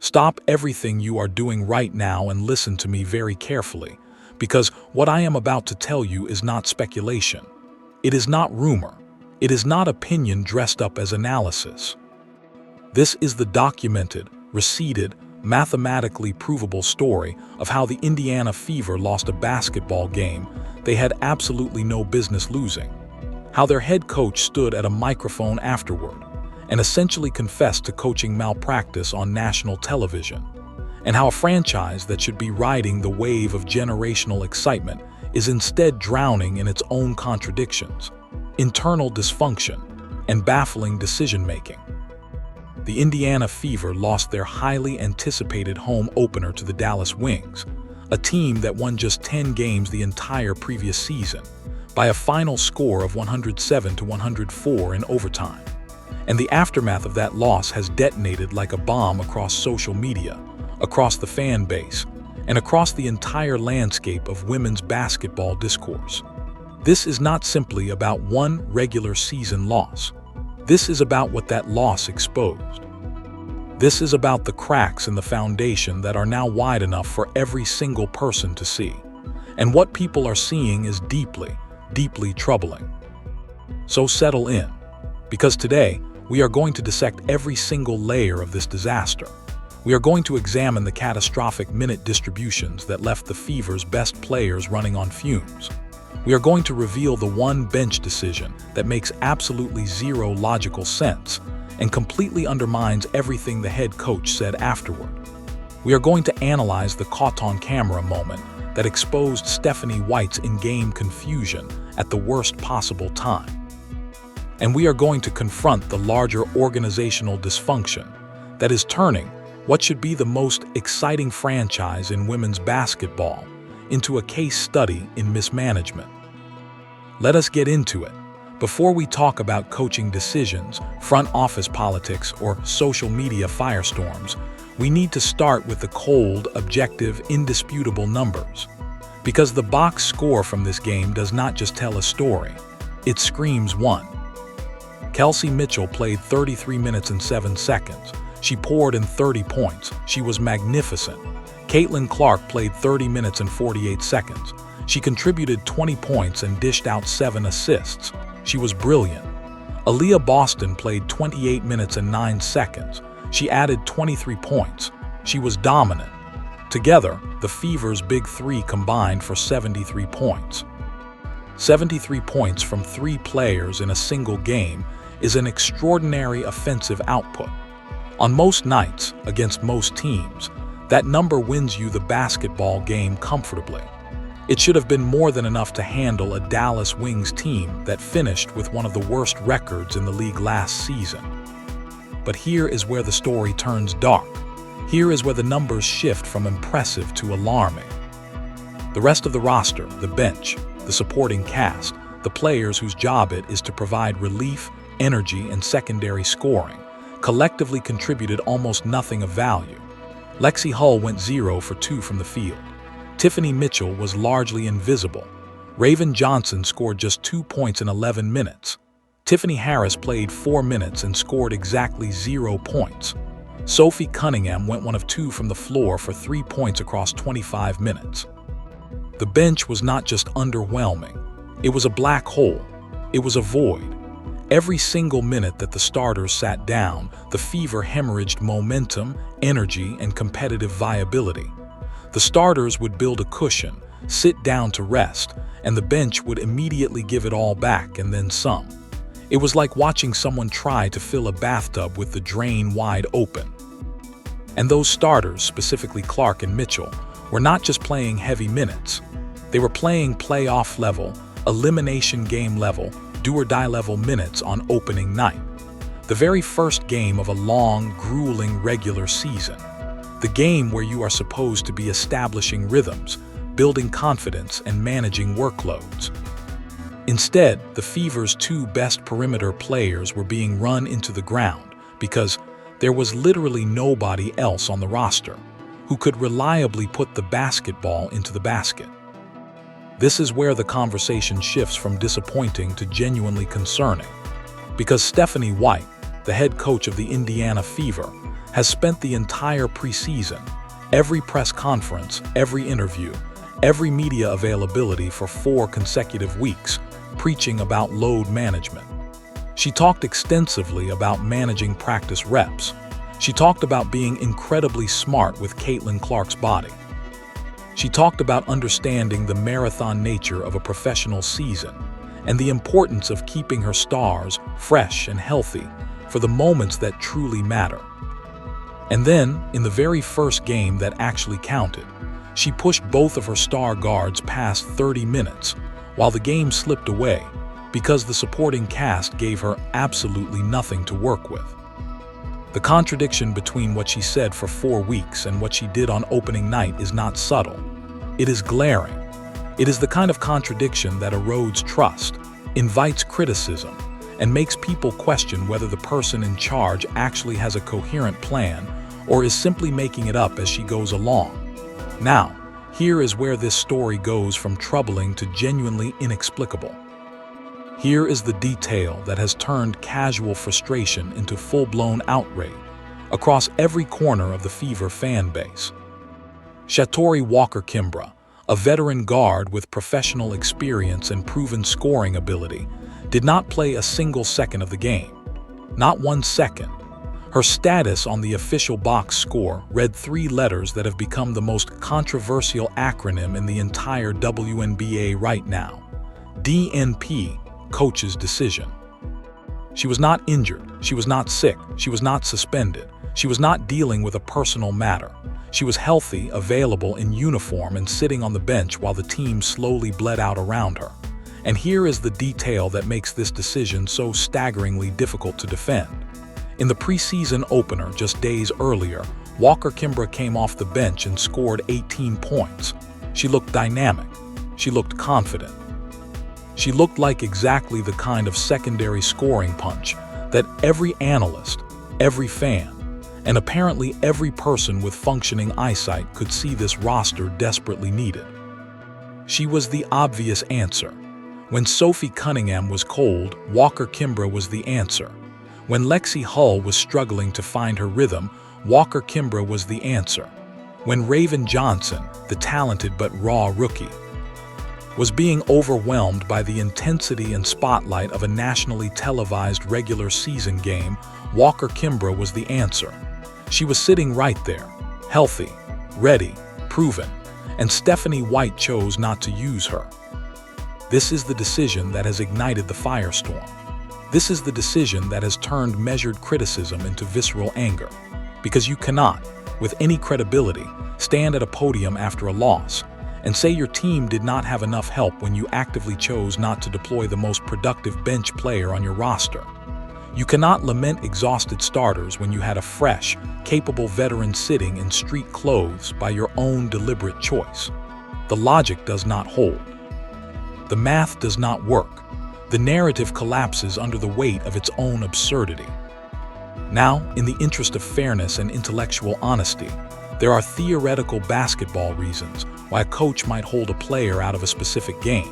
Stop everything you are doing right now and listen to me very carefully, because what I am about to tell you is not speculation. It is not rumor. It is not opinion dressed up as analysis. This is the documented, receipted, mathematically provable story of how the Indiana Fever lost a basketball game they had absolutely no business losing. How their head coach stood at a microphone afterward and essentially confessed to coaching malpractice on national television. And how a franchise that should be riding the wave of generational excitement is instead drowning in its own contradictions, internal dysfunction, and baffling decision-making. The Indiana Fever lost their highly anticipated home opener to the Dallas Wings, a team that won just 10 games the entire previous season, by a final score of 107-104 in overtime. And the aftermath of that loss has detonated like a bomb across social media, across the fan base, and across the entire landscape of women's basketball discourse. This is not simply about one regular season loss. This is about what that loss exposed. This is about the cracks in the foundation that are now wide enough for every single person to see. And what people are seeing is deeply, deeply troubling. So settle in, because today we are going to dissect every single layer of this disaster. We are going to examine the catastrophic minute distributions that left the Fever's best players running on fumes. We are going to reveal the one bench decision that makes absolutely zero logical sense and completely undermines everything the head coach said afterward. We are going to analyze the caught-on-camera moment that exposed Stephanie White's in-game confusion at the worst possible time. And we are going to confront the larger organizational dysfunction that is turning what should be the most exciting franchise in women's basketball into a case study in mismanagement. Let us get into it. Before we talk about coaching decisions, front office politics, or social media firestorms, we need to start with the cold, objective, indisputable numbers. Because the box score from this game does not just tell a story, it screams one. Kelsey Mitchell played 33 minutes and 7 seconds. She poured in 30 points. She was magnificent. Caitlin Clark played 30 minutes and 48 seconds. She contributed 20 points and dished out 7 assists. She was brilliant. Aaliyah Boston played 28 minutes and 9 seconds. She added 23 points. She was dominant. Together, the Fever's big three combined for 73 points. 73 points from 3 players in a single game is an extraordinary offensive output. On most nights, against most teams, that number wins you the basketball game comfortably. It should have been more than enough to handle a Dallas Wings team that finished with one of the worst records in the league last season. But here is where the story turns dark. Here is where the numbers shift from impressive to alarming. The rest of the roster, the bench, the supporting cast, the players whose job it is to provide relief, energy, and secondary scoring, collectively contributed almost nothing of value. Lexi Hull went 0 for 2 from the field. Tiffany Mitchell was largely invisible. Raven Johnson scored just 2 points in 11 minutes. Tiffany Harris played 4 minutes and scored exactly 0 points. Sophie Cunningham went 1 of 2 from the floor for 3 points across 25 minutes. The bench was not just underwhelming. It was a black hole. It was a void. Every single minute that the starters sat down, the Fever hemorrhaged momentum, energy, and competitive viability. The starters would build a cushion, sit down to rest, and the bench would immediately give it all back and then some. It was like watching someone try to fill a bathtub with the drain wide open. And those starters, specifically Clark and Mitchell, were not just playing heavy minutes. They were playing playoff level, elimination game level, do-or-die level minutes on opening night. The very first game of a long, grueling regular season. The game where you are supposed to be establishing rhythms, building confidence, and managing workloads. Instead, the Fever's 2 best perimeter players were being run into the ground because there was literally nobody else on the roster who could reliably put the basketball into the basket. This is where the conversation shifts from disappointing to genuinely concerning, because Stephanie White, the head coach of the Indiana Fever, has spent the entire preseason, every press conference, every interview, every media availability for 4 consecutive weeks, preaching about load management. She talked extensively about managing practice reps. She talked about being incredibly smart with Caitlin Clark's body. She talked about understanding the marathon nature of a professional season and the importance of keeping her stars fresh and healthy for the moments that truly matter. And then, in the very first game that actually counted, she pushed both of her star guards past 30 minutes while the game slipped away because the supporting cast gave her absolutely nothing to work with. The contradiction between what she said for 4 weeks and what she did on opening night is not subtle. It is glaring. It is the kind of contradiction that erodes trust, invites criticism, and makes people question whether the person in charge actually has a coherent plan or is simply making it up as she goes along. Now, here is where this story goes from troubling to genuinely inexplicable. Here is the detail that has turned casual frustration into full-blown outrage across every corner of the Fever fan base. Shatori Walker-Kimbrough, a veteran guard with professional experience and proven scoring ability, did not play a single second of the game. Not 1 second. Her status on the official box score read 3 letters that have become the most controversial acronym in the entire WNBA right now. DNP, coach's decision. She was not injured, she was not sick, she was not suspended, she was not dealing with a personal matter. She was healthy, available, in uniform, and sitting on the bench while the team slowly bled out around her. And here is the detail that makes this decision so staggeringly difficult to defend. In the preseason opener just days earlier, Walker-Kimbrough came off the bench and scored 18 points. She looked dynamic. She looked confident. She looked like exactly the kind of secondary scoring punch that every analyst, every fan, and apparently every person with functioning eyesight could see this roster desperately needed. She was the obvious answer. When Sophie Cunningham was cold, Walker-Kimbrough was the answer. When Lexi Hull was struggling to find her rhythm, Walker-Kimbrough was the answer. When Raven Johnson, the talented but raw rookie, was being overwhelmed by the intensity and spotlight of a nationally televised regular season game, Walker-Kimbrough was the answer. She was sitting right there, healthy, ready, proven, and Stephanie White chose not to use her. This is the decision that has ignited the firestorm. This is the decision that has turned measured criticism into visceral anger. Because you cannot, with any credibility, stand at a podium after a loss and say your team did not have enough help when you actively chose not to deploy the most productive bench player on your roster. You cannot lament exhausted starters when you had a fresh, capable veteran sitting in street clothes by your own deliberate choice. The logic does not hold. The math does not work. The narrative collapses under the weight of its own absurdity. Now, in the interest of fairness and intellectual honesty, there are theoretical basketball reasons why a coach might hold a player out of a specific game.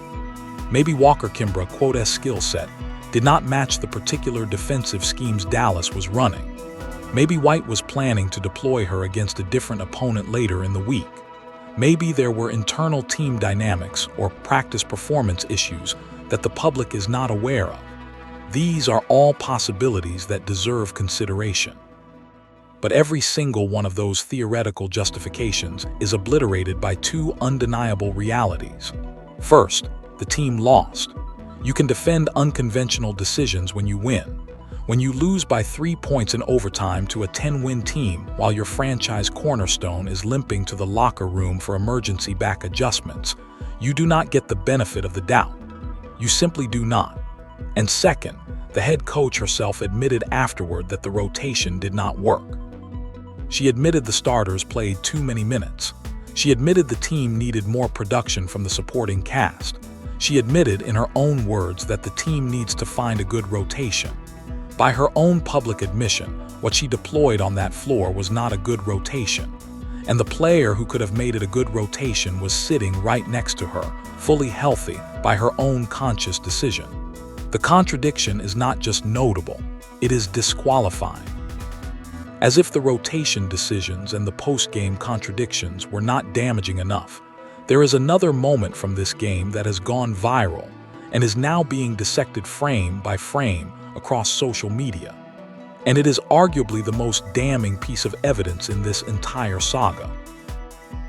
Maybe Walker-Kimbrough, quote, skill set did not match the particular defensive schemes Dallas was running. Maybe White was planning to deploy her against a different opponent later in the week. Maybe there were internal team dynamics or practice performance issues that the public is not aware of. These are all possibilities that deserve consideration. But every single one of those theoretical justifications is obliterated by 2 undeniable realities. First, the team lost. You can defend unconventional decisions when you win. When you lose by 3 points in overtime to a 10-win team while your franchise cornerstone is limping to the locker room for emergency back adjustments, you do not get the benefit of the doubt. You simply do not. And second, the head coach herself admitted afterward that the rotation did not work. She admitted the starters played too many minutes. She admitted the team needed more production from the supporting cast. She admitted in her own words that the team needs to find a good rotation. By her own public admission, what she deployed on that floor was not a good rotation. And the player who could have made it a good rotation was sitting right next to her, fully healthy, by her own conscious decision. The contradiction is not just notable, it is disqualifying. As if the rotation decisions and the post-game contradictions were not damaging enough, there is another moment from this game that has gone viral and is now being dissected frame by frame across social media. And it is arguably the most damning piece of evidence in this entire saga.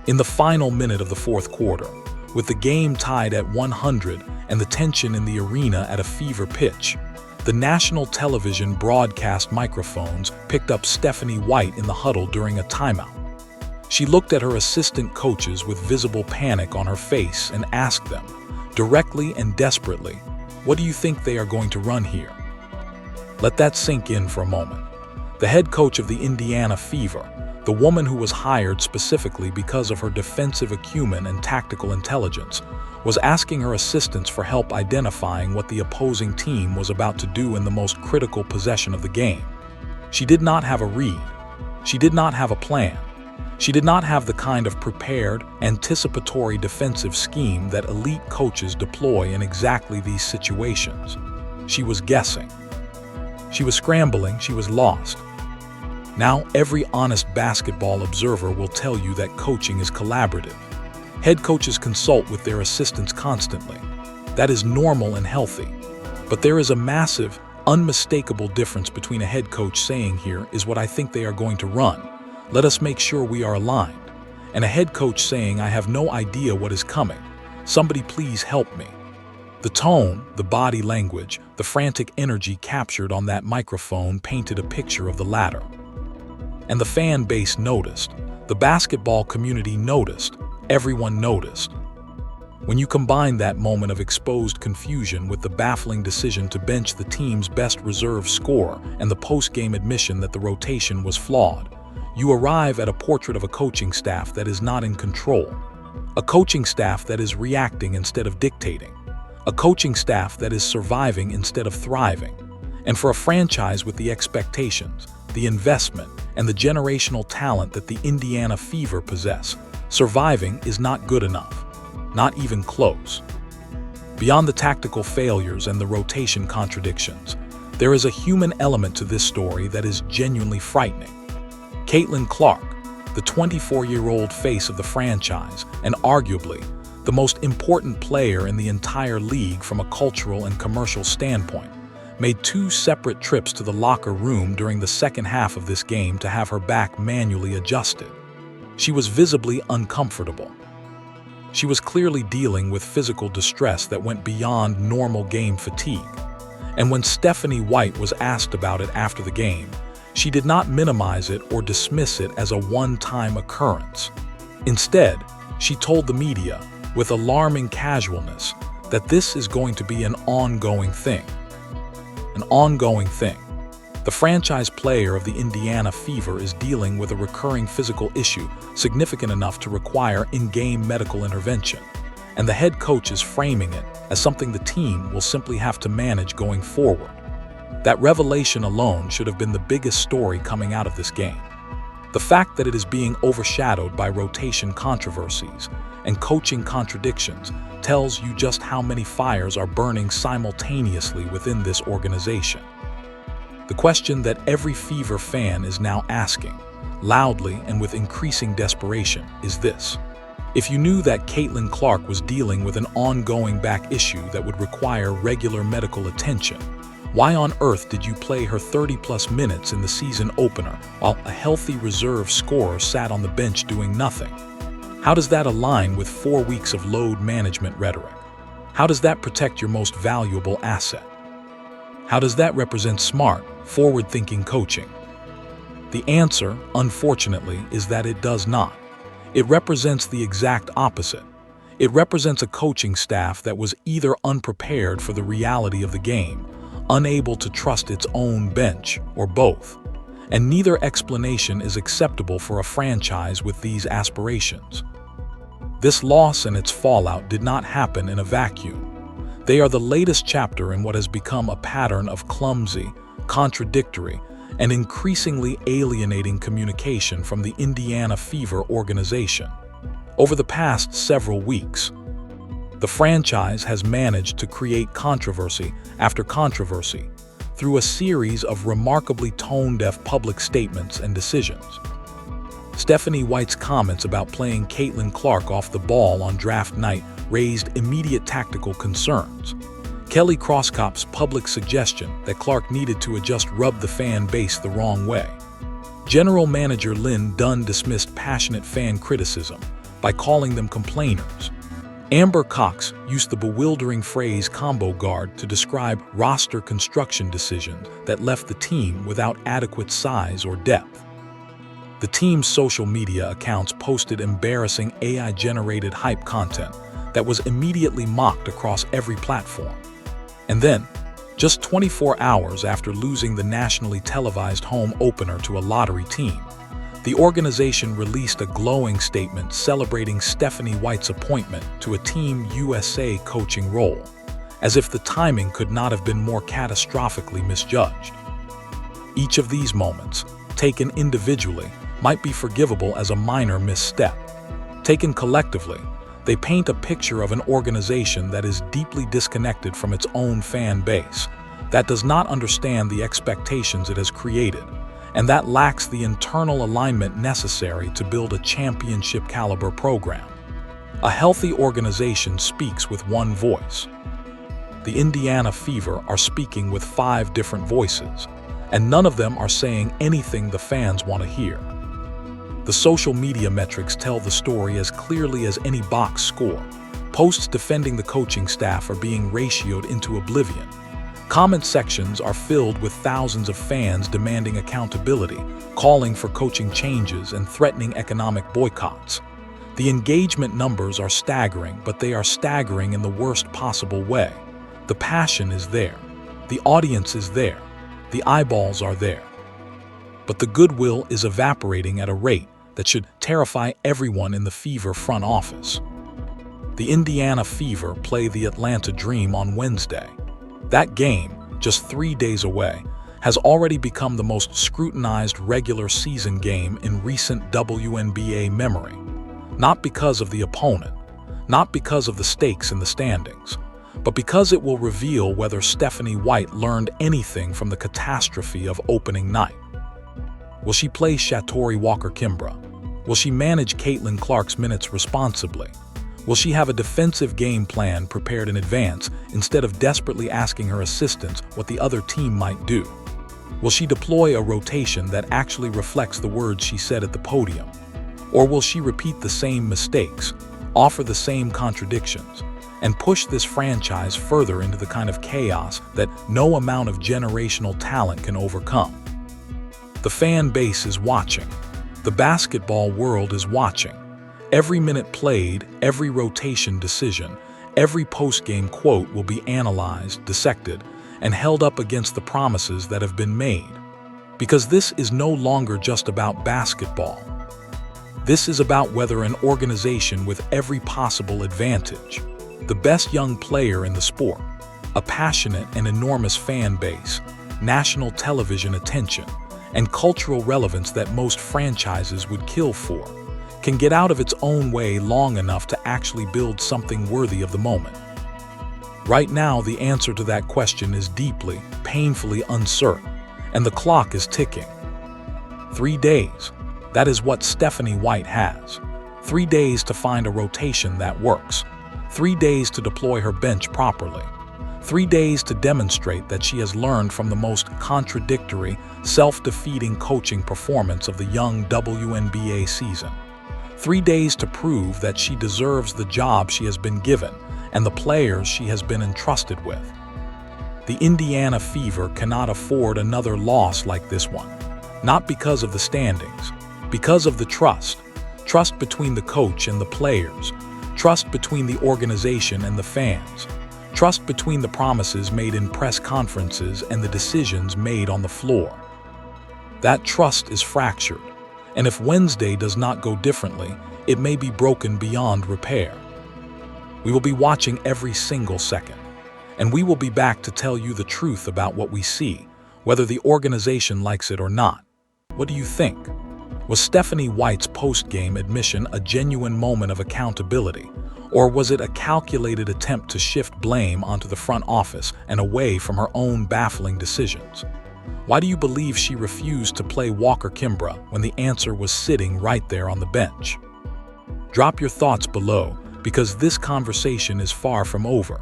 In the final minute of the fourth quarter, with the game tied at 100 and the tension in the arena at a fever pitch, the national television broadcast microphones picked up Stephanie White in the huddle during a timeout. She looked at her assistant coaches with visible panic on her face and asked them, directly and desperately, "What do you think they are going to run here?" Let that sink in for a moment. The head coach of the Indiana Fever, the woman who was hired specifically because of her defensive acumen and tactical intelligence, was asking her assistants for help identifying what the opposing team was about to do in the most critical possession of the game. She did not have a read. She did not have a plan. She did not have the kind of prepared, anticipatory defensive scheme that elite coaches deploy in exactly these situations. She was guessing. She was scrambling. She was lost. Now, every honest basketball observer will tell you that coaching is collaborative. Head coaches consult with their assistants constantly. That is normal and healthy. But there is a massive, unmistakable difference between a head coach saying, "Here is what I think they are going to run. Let us make sure we are aligned," and a head coach saying, "I have no idea what is coming. Somebody please help me." The tone, the body language, the frantic energy captured on that microphone painted a picture of the latter. And the fan base noticed. The basketball community noticed. Everyone noticed. When you combine that moment of exposed confusion with the baffling decision to bench the team's best reserve scorer and the post-game admission that the rotation was flawed, you arrive at a portrait of a coaching staff that is not in control. A coaching staff that is reacting instead of dictating. A coaching staff that is surviving instead of thriving. And for a franchise with the expectations, the investment, and the generational talent that the Indiana Fever possess, surviving is not good enough. Not even close. Beyond the tactical failures and the rotation contradictions, there is a human element to this story that is genuinely frightening. Caitlin Clark, the 24-year-old face of the franchise, and arguably the most important player in the entire league from a cultural and commercial standpoint, made 2 separate trips to the locker room during the second half of this game to have her back manually adjusted. She was visibly uncomfortable. She was clearly dealing with physical distress that went beyond normal game fatigue. And when Stephanie White was asked about it after the game, she did not minimize it or dismiss it as a one-time occurrence. Instead, she told the media, with alarming casualness, that this is going to be an ongoing thing. An ongoing thing. The franchise player of the Indiana Fever is dealing with a recurring physical issue significant enough to require in-game medical intervention, and the head coach is framing it as something the team will simply have to manage going forward. That revelation alone should have been the biggest story coming out of this game. The fact that it is being overshadowed by rotation controversies and coaching contradictions tells you just how many fires are burning simultaneously within this organization. The question that every Fever fan is now asking, loudly and with increasing desperation, is this. If you knew that Caitlin Clark was dealing with an ongoing back issue that would require regular medical attention, why on earth did you play her 30-plus minutes in the season opener while a healthy reserve scorer sat on the bench doing nothing? How does that align with 4 weeks of load management rhetoric? How does that protect your most valuable asset? How does that represent smart, forward-thinking coaching? The answer, unfortunately, is that it does not. It represents the exact opposite. It represents a coaching staff that was either unprepared for the reality of the game, unable to trust its own bench, or both. And neither explanation is acceptable for a franchise with these aspirations. This loss and its fallout did not happen in a vacuum. They are the latest chapter in what has become a pattern of clumsy, contradictory, and increasingly alienating communication from the Indiana Fever organization. Over the past several weeks, the franchise has managed to create controversy after controversy, through a series of remarkably tone-deaf public statements and decisions. Stephanie White's comments about playing Caitlin Clark off the ball on draft night raised immediate tactical concerns. Kelly Crosskop's public suggestion that Clark needed to just rub the fan base the wrong way. General Manager Lynn Dunn dismissed passionate fan criticism by calling them complainers. Amber Cox used the bewildering phrase combo guard to describe roster construction decisions that left the team without adequate size or depth. The team's social media accounts posted embarrassing AI-generated hype content that was immediately mocked across every platform. And then, just 24 hours after losing the nationally televised home opener to a lottery team, the organization released a glowing statement celebrating Stephanie White's appointment to a Team USA coaching role, as if the timing could not have been more catastrophically misjudged. Each of these moments, taken individually, might be forgivable as a minor misstep. Taken collectively, they paint a picture of an organization that is deeply disconnected from its own fan base, that does not understand the expectations it has created, and that lacks the internal alignment necessary to build a championship-caliber program. A healthy organization speaks with one voice. The Indiana Fever are speaking with 5 different voices, and none of them are saying anything the fans want to hear. The social media metrics tell the story as clearly as any box score. Posts defending the coaching staff are being ratioed into oblivion. Comment sections are filled with thousands of fans demanding accountability, calling for coaching changes and threatening economic boycotts. The engagement numbers are staggering, but they are staggering in the worst possible way. The passion is there. The audience is there. The eyeballs are there. But the goodwill is evaporating at a rate that should terrify everyone in the Fever front office. The Indiana Fever play the Atlanta Dream on Wednesday. That game, just 3 days away, has already become the most scrutinized regular season game in recent WNBA memory. Not because of the opponent, not because of the stakes in the standings, but because it will reveal whether Stephanie White learned anything from the catastrophe of opening night. Will she play Shatori Walker-Kimbrough? Will she manage Caitlin Clark's minutes responsibly? Will she have a defensive game plan prepared in advance instead of desperately asking her assistants what the other team might do? Will she deploy a rotation that actually reflects the words she said at the podium? Or will she repeat the same mistakes, offer the same contradictions, and push this franchise further into the kind of chaos that no amount of generational talent can overcome? The fan base is watching. The basketball world is watching. Every minute played, every rotation decision, every post-game quote will be analyzed, dissected, and held up against the promises that have been made. Because this is no longer just about basketball. This is about whether an organization with every possible advantage, the best young player in the sport, a passionate and enormous fan base, national television attention, and cultural relevance that most franchises would kill for, can get out of its own way long enough to actually build something worthy of the moment. Right now, the answer to that question is deeply, painfully uncertain, and the clock is ticking. 3 days. That is what Stephanie White has. 3 days to find a rotation that works. 3 days to deploy her bench properly. 3 days to demonstrate that she has learned from the most contradictory, self-defeating coaching performance of the young WNBA season. 3 days to prove that she deserves the job she has been given and the players she has been entrusted with. The Indiana Fever cannot afford another loss like this one, not because of the standings, because of the trust. Trust between the coach and the players, trust between the organization and the fans, trust between the promises made in press conferences and the decisions made on the floor. That trust is fractured, and if Wednesday does not go differently, it may be broken beyond repair. We will be watching every single second, and we will be back to tell you the truth about what we see, whether the organization likes it or not. What do you think? Was Stephanie White's post-game admission a genuine moment of accountability, Or was it a calculated attempt to shift blame onto the front office and away from her own baffling decisions? Why do you believe she refused to play Walker-Kimbrough when the answer was sitting right there on the bench? Drop your thoughts below, because this conversation is far from over.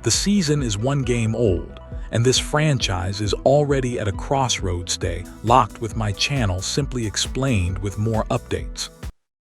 The season is 1 game old, and this franchise is already at a crossroads. Stay locked with my channel, Simply Explained, with more updates.